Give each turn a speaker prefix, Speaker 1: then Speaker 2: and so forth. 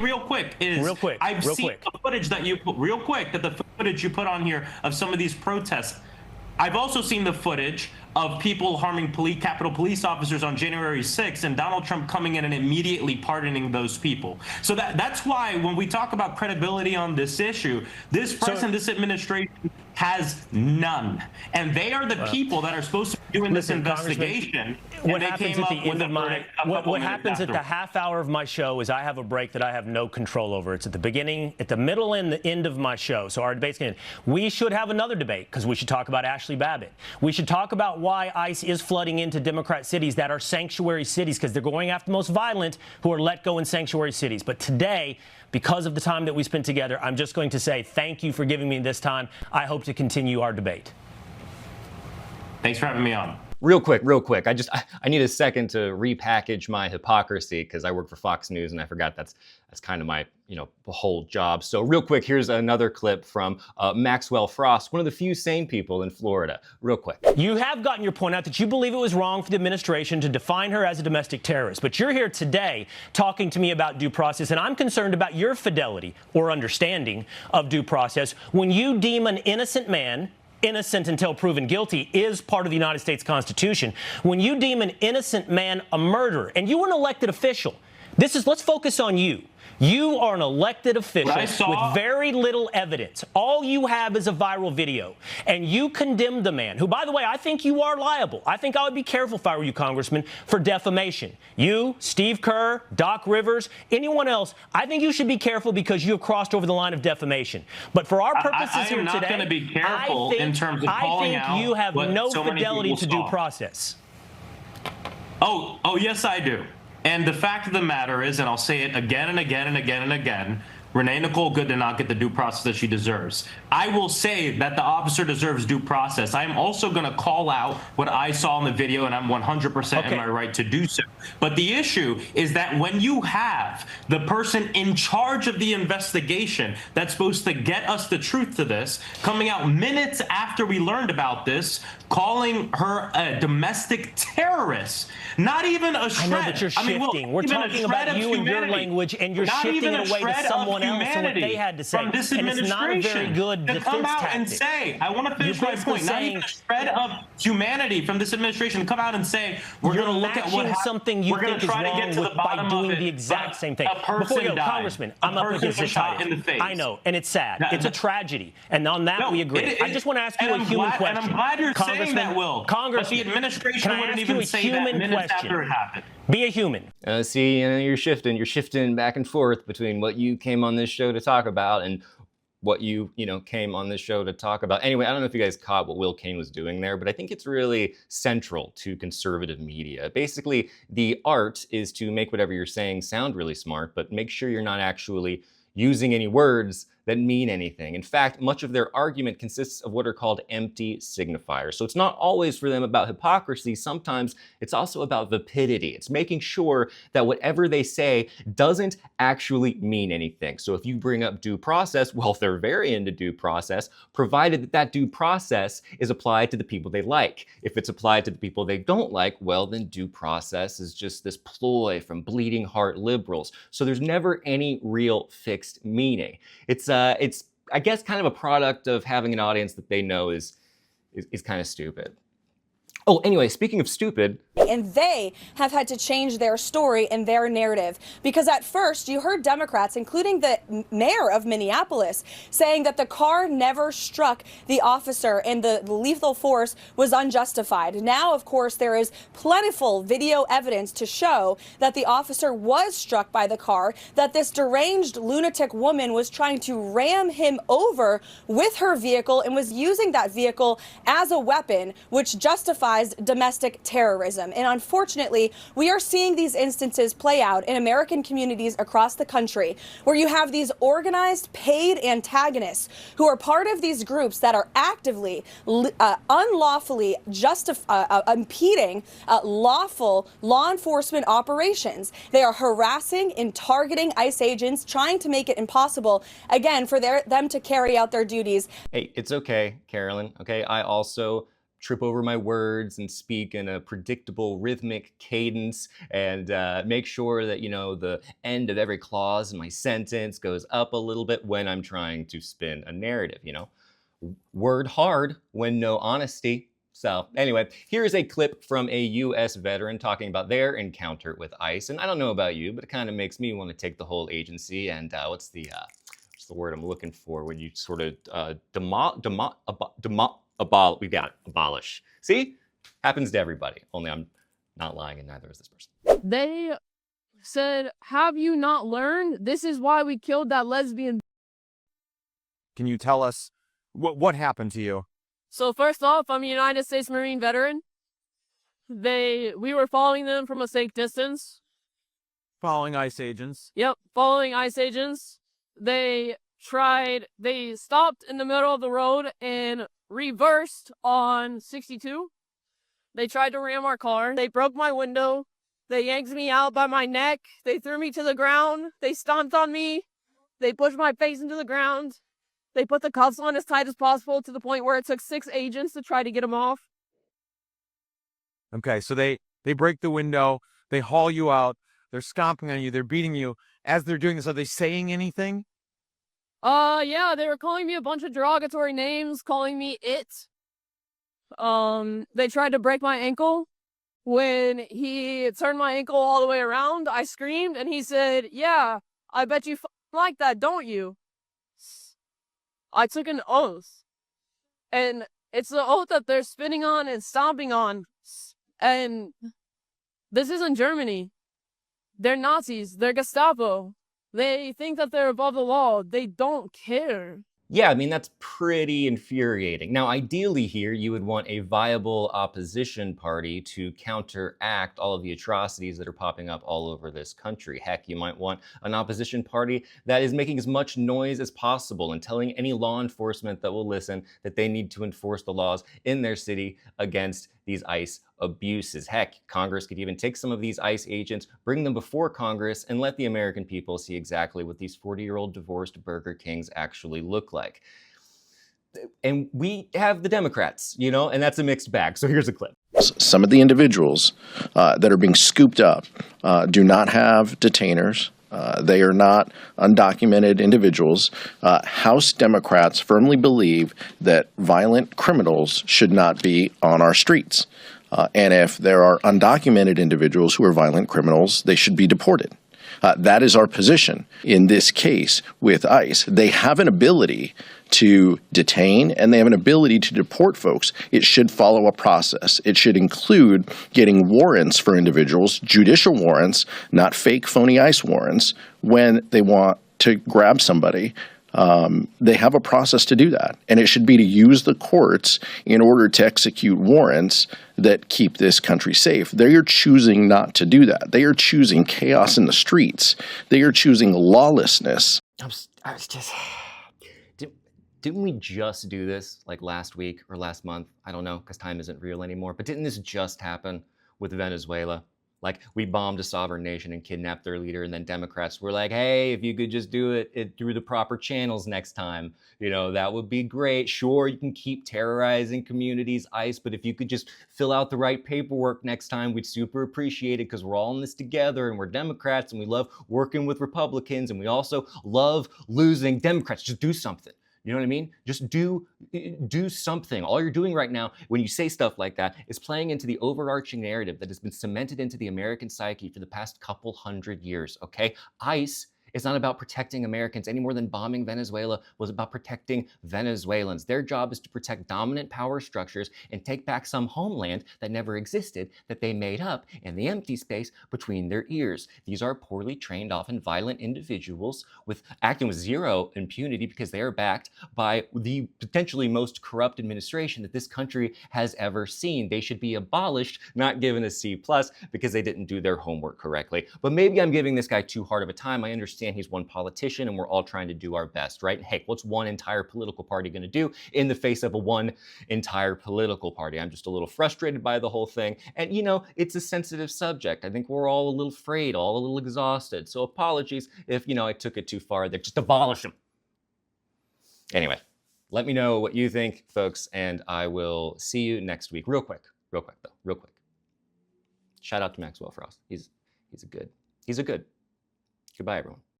Speaker 1: real quick is
Speaker 2: real quick.
Speaker 1: I've seen the footage that you put real quick that the footage you put on here of some of these protests. I've also seen the footage of people harming Capitol Police officers on January 6th and Donald Trump coming in and immediately pardoning those people. So that's why when we talk about credibility on this issue, this president, this administration has none. And they are the people that are supposed to be doing this investigation.
Speaker 2: What happens at the end of my what happens at the half hour of my show is I have a break that I have no control over. It's at the beginning, at the middle, and the end of my show. So our debate's going to end. We should have another debate because we should talk about Ashley Babbitt. We should talk about why ICE is flooding into Democrat cities that are sanctuary cities because they're going after the most violent who are let go in sanctuary cities. But today, because of the time that we spent together, I'm just going to say thank you for giving me this time. I hope to continue our debate.
Speaker 1: Thanks for having me on.
Speaker 3: Real quick. I need a second to repackage my hypocrisy because I work for Fox News and I forgot that's kind of my, whole job. So real quick, here's another clip from Maxwell Frost, one of the few sane people in Florida. Real quick.
Speaker 2: You have gotten your point out that you believe it was wrong for the administration to define her as a domestic terrorist, but you're here today talking to me about due process, and I'm concerned about your fidelity or understanding of due process when you deem an innocent man innocent until proven guilty is part of the United States Constitution. When you deem an innocent man a murderer, and you were an elected official, let's focus on you. You are an elected official with very little evidence. All you have is a viral video. And you condemned the man, who, by the way, I think you are liable. I think I would be careful if I were you, Congressman, for defamation. You, Steve Kerr, Doc Rivers, anyone else, I think you should be careful because you have crossed over the line of defamation. But for our purposes here today,
Speaker 1: I'm not going to be careful in terms of calling out.
Speaker 2: I think you have no fidelity to due process.
Speaker 1: Oh, yes, I do. And the fact of the matter is, and I'll say it again and again and again and again, Renee Nicole Good did not get the due process that she deserves. I will say that the officer deserves due process. I am also going to call out what I saw in the video, and I'm 100% in my right to do so. But the issue is that when you have the person in charge of the investigation that's supposed to get us the truth to this, coming out minutes after we learned about this, calling her a domestic terrorist, not even a shred.
Speaker 2: I know that you're shifting. We're talking about you and your language, and you're shifting it away to someone else and what they had to say.
Speaker 1: From this
Speaker 2: and it's not a very good defense
Speaker 1: come out
Speaker 2: tactic.
Speaker 1: And say, I want to finish my point. Not even a shred of humanity from this administration to come out and say, we're going to look at what
Speaker 2: something you think is wrong with by doing the exact same thing. Before you go, Congressman, I'm up against this title. I know, and it's sad. It's a tragedy. And on that, we agree. I just want to ask you a human question.
Speaker 1: And I'm glad you're saying that, Will. But the administration wouldn't even say that minutes after it happened.
Speaker 2: Be a human.
Speaker 3: See, you're shifting back and forth between what you came on this show to talk about and what you came on this show to talk about. Anyway, I don't know if you guys caught what Will Cain was doing there, but I think it's really central to conservative media. Basically, the art is to make whatever you're saying sound really smart, but make sure you're not actually using any words that mean anything. In fact, much of their argument consists of what are called empty signifiers. So it's not always for them about hypocrisy. Sometimes it's also about vapidity. It's making sure that whatever they say doesn't actually mean anything. So if you bring up due process, well, they're very into due process, provided that that due process is applied to the people they like. If it's applied to the people they don't like, well, then due process is just this ploy from bleeding heart liberals. So there's never any real fixed meaning. It's I guess kind of a product of having an audience that they know is kind of stupid. Oh, anyway, speaking of stupid.
Speaker 4: And they have had to change their story and their narrative. Because at first, you heard Democrats, including the mayor of Minneapolis, saying that the car never struck the officer and the lethal force was unjustified. Now, of course, there is plentiful video evidence to show that the officer was struck by the car, that this deranged lunatic woman was trying to ram him over with her vehicle and was using that vehicle as a weapon, which justifies domestic terrorism. And unfortunately, we are seeing these instances play out in American communities across the country, where you have these organized, paid antagonists who are part of these groups that are actively, unlawfully impeding lawful law enforcement operations. They are harassing and targeting ICE agents, trying to make it impossible, again, for them to carry out their duties.
Speaker 3: Hey, it's okay, Carolyn. Okay, I also trip over my words and speak in a predictable rhythmic cadence and make sure that, you know, the end of every clause in my sentence goes up a little bit when I'm trying to spin a narrative, you know. Word hard when no honesty. So anyway, here's a clip from a U.S. veteran talking about their encounter with ICE. And I don't know about you, but it kind of makes me want to take the whole agency and what's the word I'm looking for when you sort of abolish. See? Happens to everybody. Only I'm not lying and neither is this person.
Speaker 5: They said, have you not learned? This is why we killed that lesbian.
Speaker 6: Can you tell us what happened to you?
Speaker 5: So first off, I'm a United States Marine veteran. We were following them from a safe distance.
Speaker 6: Following ICE agents?
Speaker 5: Yep, following ICE agents. They stopped in the middle of the road and reversed on 62. They tried to ram our car. They broke my window. They yanked me out by my neck. They threw me to the ground. They stomped on me. They pushed my face into the ground. They put the cuffs on as tight as possible to the point where it took 6 agents to try to get them off.
Speaker 6: Okay, so they break the window, they haul you out, they're stomping on you, they're beating you. As they're doing this, are they saying anything?
Speaker 5: Yeah, they were calling me a bunch of derogatory names, calling me it. They tried to break my ankle. When he turned my ankle all the way around, I screamed and he said, yeah, I bet you like that, don't you? I took an oath, and it's the oath that they're spinning on and stomping on, and this isn't Germany. They're Nazis. They're Gestapo. They think that they're above the law. They don't care.
Speaker 3: Yeah, I mean, that's pretty infuriating. Now, ideally here, you would want a viable opposition party to counteract all of the atrocities that are popping up all over this country. Heck, you might want an opposition party that is making as much noise as possible and telling any law enforcement that will listen that they need to enforce the laws in their city against these ICE abuses. Heck, Congress could even take some of these ICE agents, bring them before Congress, and let the American people see exactly what these 40-year-old divorced Burger Kings actually look like. And we have the Democrats, you know, and that's a mixed bag. So here's a clip.
Speaker 7: Some of the individuals that are being scooped up do not have detainers. They are not undocumented individuals. House Democrats firmly believe that violent criminals should not be on our streets. And if there are undocumented individuals who are violent criminals, they should be deported. That is our position in this case with ICE. They have an ability to detain and they have an ability to deport folks. It should follow a process. It should include getting warrants for individuals, judicial warrants, not fake phony ICE warrants, when they want to grab somebody. They have a process to do that, and it should be to use the courts in order to execute warrants that keep this country safe. They are choosing not to do that. They are choosing chaos in the streets. They are choosing lawlessness.
Speaker 3: I was just... Didn't we just do this like last week or last month? I don't know, because time isn't real anymore. But didn't this just happen with Venezuela? Like, we bombed a sovereign nation and kidnapped their leader, and then Democrats were like, hey, if you could just do it through the proper channels next time, you know, that would be great. Sure, you can keep terrorizing communities, ICE, but if you could just fill out the right paperwork next time, we'd super appreciate it, because we're all in this together, and we're Democrats, and we love working with Republicans, and we also love losing. Democrats, just do something. You know what I mean? Just do something. All you're doing right now when you say stuff like that is playing into the overarching narrative that has been cemented into the American psyche for the past couple hundred years, okay? ICE is not about protecting Americans any more than bombing Venezuela was about protecting Venezuelans. Their job is to protect dominant power structures and take back some homeland that never existed that they made up in the empty space between their ears. These are poorly trained, often violent individuals acting with zero impunity because they are backed by the potentially most corrupt administration that this country has ever seen. They should be abolished, not given a C+ because they didn't do their homework correctly. But maybe I'm giving this guy too hard of a time. I understand he's one politician and we're all trying to do our best, right? Hey, what's one entire political party going to do in the face of one entire political party? I'm just a little frustrated by the whole thing. And, you know, it's a sensitive subject. I think we're all a little afraid, all a little exhausted. So apologies if, you know, I took it too far there. Just abolish them. Anyway, Let me know what you think, folks, and I will see you next week. Real quick though, real quick. Shout out to Maxwell Frost. He's a good. Goodbye, everyone.